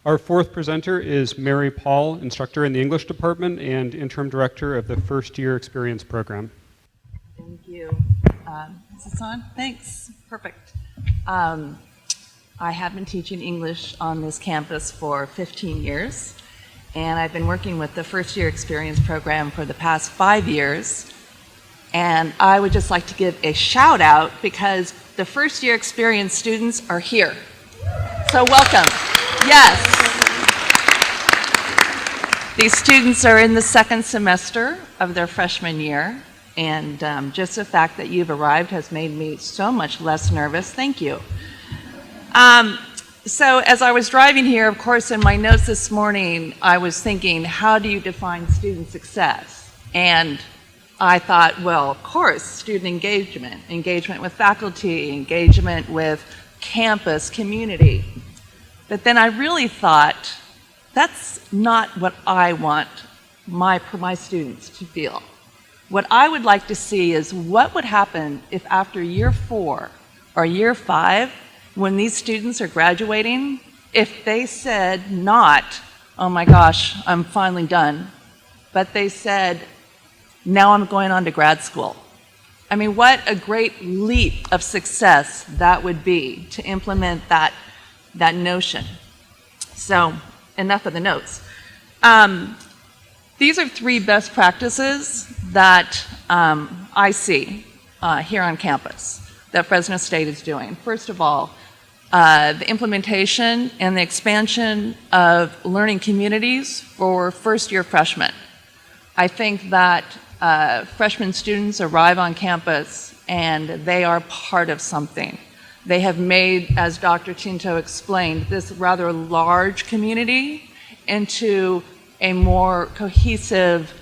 Our fourth presenter is Mary Paul, instructor in the English department and interim director of the First Year Experience program. Thank you. Is this on? Thanks. Perfect. I have been teaching English on this campus for 15 years, and I've been working with the First Year Experience program for the past 5 years. And I would just like to give a shout out because the First Year Experience students are here. So welcome. Yes. These students are in the second semester of their freshman year, and just the fact that you've arrived has made me so much less nervous. Thank you. So as I was driving here, of course, in my notes this morning, I was thinking, how do you define student success? And I thought, well, of course, student engagement, engagement with faculty, engagement with campus, community. But then I really thought, that's not what I want my students to feel. What I would like to see is what would happen if after year 4 or year 5, when these students are graduating, if they said not, oh my gosh, I'm finally done, but they said, now I'm going on to grad school. I mean, what a great leap of success that would be to implement that notion. So, enough of the notes. These are 3 best practices that I see here on campus that Fresno State is doing. First of all, the implementation and the expansion of learning communities for first-year freshmen. I think that freshman students arrive on campus and they are part of something. They have made, as Dr. Tinto explained, this rather large community into a more cohesive,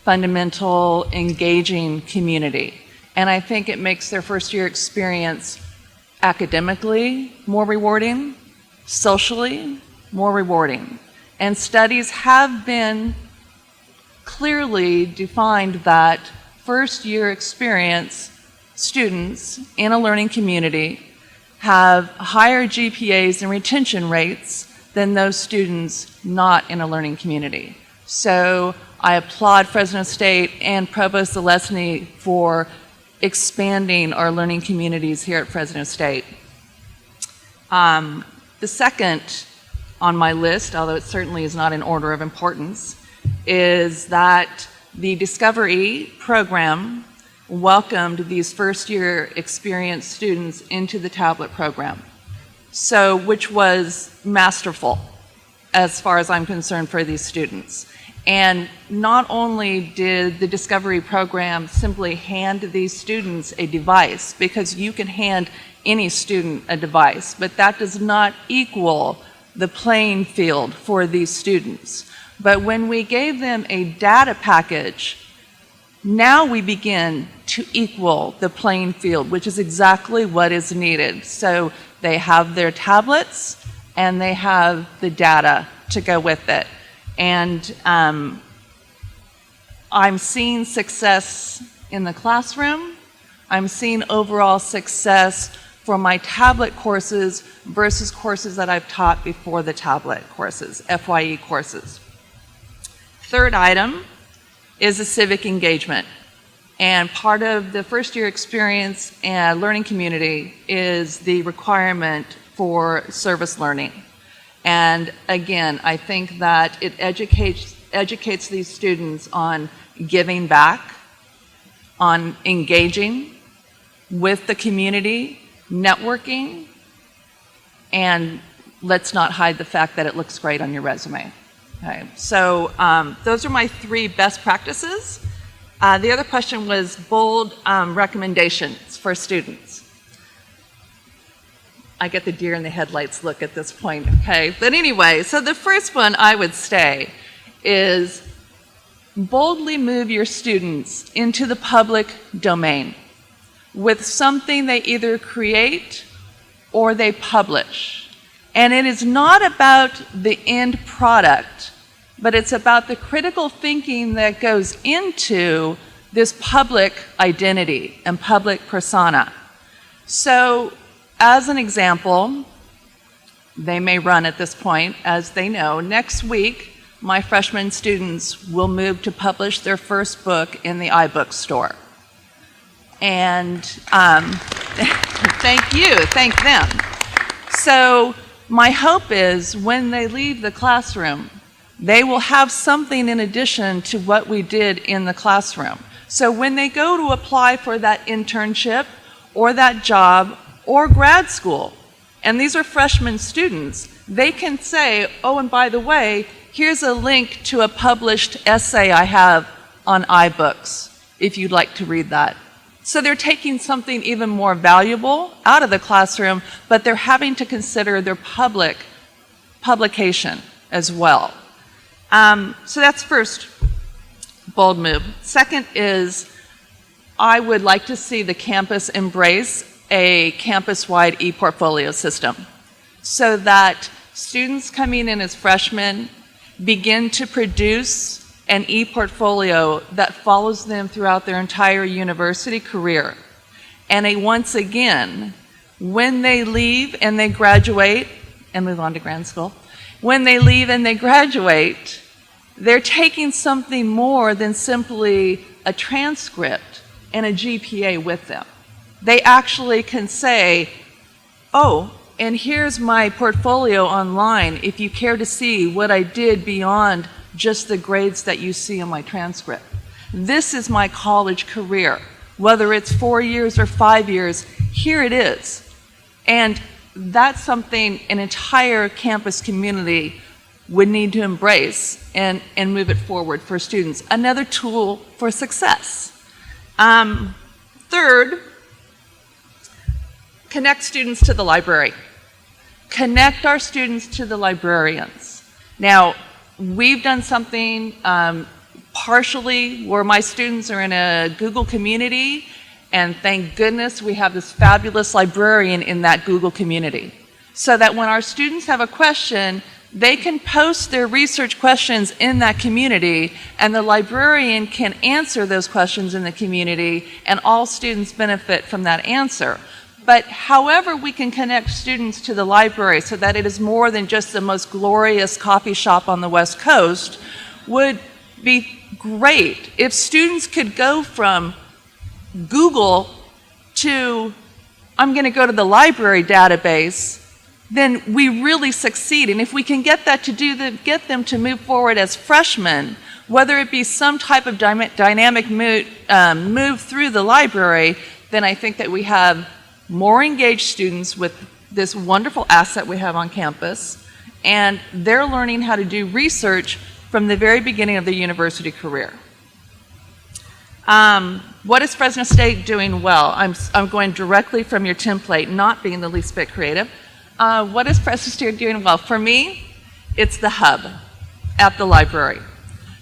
fundamental, engaging community. And I think it makes their first year experience academically more rewarding, socially more rewarding. And studies have been clearly defined that first year experience students in a learning community have higher GPAs and retention rates than those students not in a learning community. So I applaud Fresno State and Provost Zelesny for expanding our learning communities here at Fresno State. The second on my list, although it certainly is not in order of importance, is that the Discover-E program welcomed these first-year experienced students into the tablet program, so which was masterful as far as I'm concerned for these students. And not only did the Discover-E program simply hand these students a device, because you can hand any student a device, but that does not equal the playing field for these students. But when we gave them a data package, now we begin to equal the playing field, which is exactly what is needed. So they have their tablets and they have the data to go with it. And I'm seeing success in the classroom. I'm seeing overall success for my tablet courses versus courses that I've taught before the tablet courses, FYE courses. Third item is the civic engagement. And part of the first year experience and learning community is the requirement for service learning. And again, I think that it educates these students on giving back, on engaging with the community, networking, and let's not hide the fact that it looks great on your resume. Okay, so those are my 3 best practices. The other question was bold recommendations for students. I get the deer in the headlights look at this point, okay? But anyway, so the first one I would say is boldly move your students into the public domain with something they either create or they publish. And it is not about the end product, but it's about the critical thinking that goes into this public identity and public persona. So, as an example, they may run at this point, as they know. Next week, my freshman students will move to publish their first book in the iBook store. And thank them. So my hope is when they leave the classroom, they will have something in addition to what we did in the classroom. So when they go to apply for that internship or that job or grad school, and these are freshman students, they can say, oh, and by the way, here's a link to a published essay I have on iBooks, if you'd like to read that. So they're taking something even more valuable out of the classroom, but they're having to consider their publication as well. So that's first bold move. Second is I would like to see the campus embrace a campus-wide e-portfolio system so that students coming in as freshmen begin to produce an e-portfolio that follows them throughout their entire university career. And once again, when they leave and they graduate and move on to grad school, when they leave and they graduate, they're taking something more than simply a transcript and a GPA with them. They actually can say, oh, and here's my portfolio online if you care to see what I did beyond just the grades that you see in my transcript. This is my college career. Whether it's 4 years or 5 years, here it is. And that's something an entire campus community would need to embrace and move it forward for students. Another tool for success. Third, connect students to the library. Connect our students to the librarians. Now, we've done something partially where my students are in a Google community, and thank goodness we have this fabulous librarian in that Google community. So that when our students have a question, they can post their research questions in that community, and the librarian can answer those questions in the community, and all students benefit from that answer. But however we can connect students to the library so that it is more than just the most glorious coffee shop on the West Coast would be great. If students could go from Google to, I'm going to go to the library database, then we really succeed. And if we can get that to get them to move forward as freshmen, whether it be some type of dynamic move through the library, then I think that we have more engaged students with this wonderful asset we have on campus, and they're learning how to do research from the very beginning of their university career. What is Fresno State doing well? I'm going directly from your template, not being the least bit creative. What is Fresno State doing well? For me, it's the hub at the library.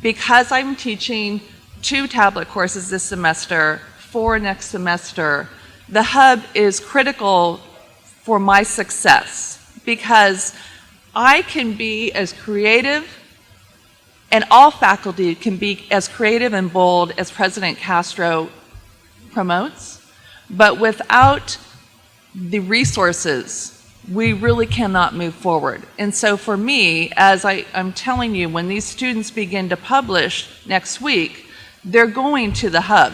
Because I'm teaching 2 tablet courses this semester, 4 next semester, the hub is critical for my success because I can be as creative, and all faculty can be as creative and bold as President Castro promotes, but without the resources, we really cannot move forward. And so for me, as I'm telling you, when these students begin to publish next week, they're going to the hub.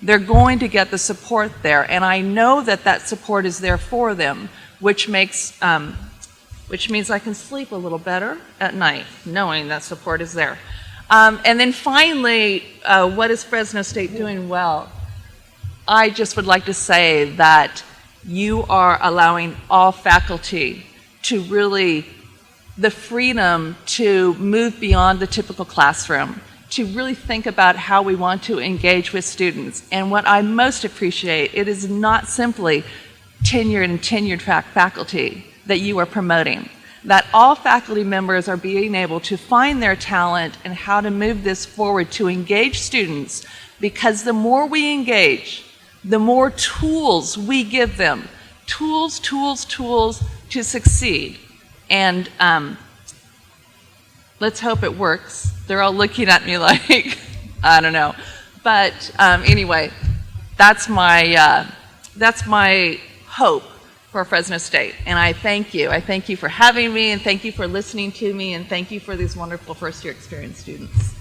They're going to get the support there, and I know that that support is there for them, which means I can sleep a little better at night, knowing that support is there. And then finally, what is Fresno State doing well? I just would like to say that you are allowing all faculty to really, the freedom to move beyond the typical classroom, to really think about how we want to engage with students. And what I most appreciate, it is not simply tenured and tenure-track faculty that you are promoting, that all faculty members are being able to find their talent and how to move this forward to engage students, because the more we engage, the more tools we give them, tools to succeed. And let's hope it works. They're all looking at me like, I don't know. But anyway, that's my hope for Fresno State. And I thank you. I thank you for having me, and thank you for listening to me, and thank you for these wonderful first-year experience students.